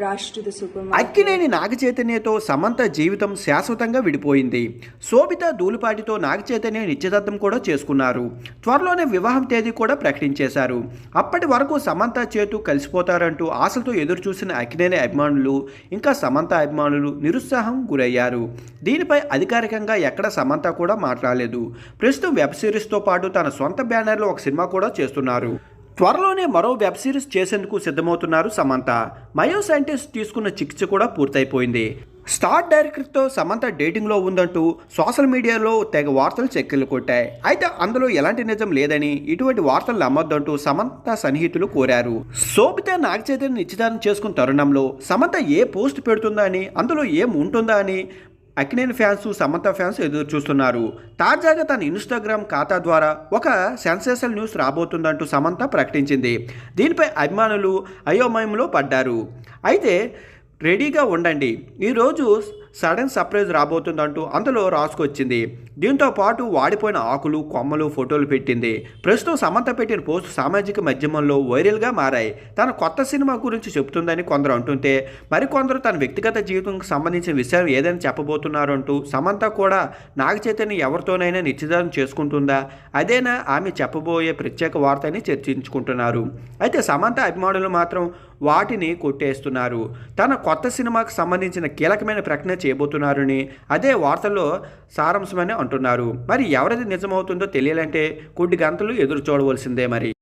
rushed to the supermarket. Akkineni నాగచైతన్యతో Samantha జీవితం శాశ్వతంగా విడిపోయింది. శోభిత ధూళిపాటితో నాగచైతన్య నిశ్చితార్థం కూడా చేసుకున్నారు. త్వరలోనే వివాహం తేదీ కూడా ప్రకటించేశారు. అప్పటి వరకు సమంత చేతు కలిసిపోతారంటూ ఆశలతో ఎదురుచూసిన అక్కినేని అభిమానులు ఇంకా సమంత అభిమానులు నిరుత్సాహం గురయ్యారు. దీనిపై అధికారికంగా ఎక్కడ సమంత కూడా మాట్లాడలేదు. ప్రస్తుతం వెబ్ సిరీస్తో పాటు తన సొంత బ్యానర్లో ఒక సినిమా కూడా చేస్తున్నారు. త్వరలోనే మరో వెబ్ సిరీస్ చేసేందుకు సిద్ధమవుతున్నారు సమంత. మయో సైంటిస్ట్ తీసుకున్న చికిత్స కూడా పూర్తయిపోయింది. స్టార్ డైరెక్టర్తో సమంత డేటింగ్లో ఉందంటూ సోషల్ మీడియాలో తెగ వార్తలు చెక్కిలు కొట్టాయి. అయితే అందులో ఎలాంటి నిజం లేదని, ఇటువంటి వార్తలు నమ్మొద్దంటూ సమంత సన్నిహితులు కోరారు. శోభిత నాగచైతన్య నిశ్చితార్థం చేసుకున్న తరుణంలో సమంత ఏ పోస్ట్ పెడుతుందా అని, అందులో ఏం ఉంటుందా అని అక్కినేని ఫ్యాన్స్ సమంత ఫ్యాన్స్ ఎదురు చూస్తున్నారు. తాజాగా తన ఇన్స్టాగ్రామ్ ఖాతా ద్వారా ఒక సెన్సేషనల్ న్యూస్ రాబోతుందంటూ సమంత ప్రకటించింది. దీనిపై అభిమానులు అయోమయంలో పడ్డారు. అయితే రెడీగా ఉండండి, ఈరోజు సడన్ సర్ప్రైజ్ రాబోతుందంటూ అందులో రాసుకొచ్చింది. దీంతో పాటు వాడిపోయిన ఆకులు కొమ్మలు ఫోటోలు పెట్టింది. ప్రస్తుతం సమంత పెట్టిన పోస్ట్ సామాజిక మాధ్యమంలో వైరల్గా మారాయి. తన కొత్త సినిమా గురించి చెబుతుందని కొందరు అంటుంటే, మరికొందరు తన వ్యక్తిగత జీవితంకు సంబంధించిన విషయం ఏదైనా చెప్పబోతున్నారు అంటూ సమంత కూడా నాగచైతన్య ఎవరితోనైనా నిశ్చితార్థం చేసుకుంటుందా, అదేనా ఆమె చెప్పబోయే ప్రత్యేక వార్త అని చర్చించుకుంటున్నారు. అయితే సమంత అభిమానులు మాత్రం వాటిని కొట్టేస్తున్నారు. తన కొత్త సినిమాకు సంబంధించిన కీలకమైన ప్రకటన చేయబోతున్నారని అదే వార్తల్లో సారాంశమని అంటున్నారు. మరి ఎవరిది నిజమవుతుందో తెలియాలంటే కొద్ది గంటలు ఎదురు చూడవలసిందే మరి.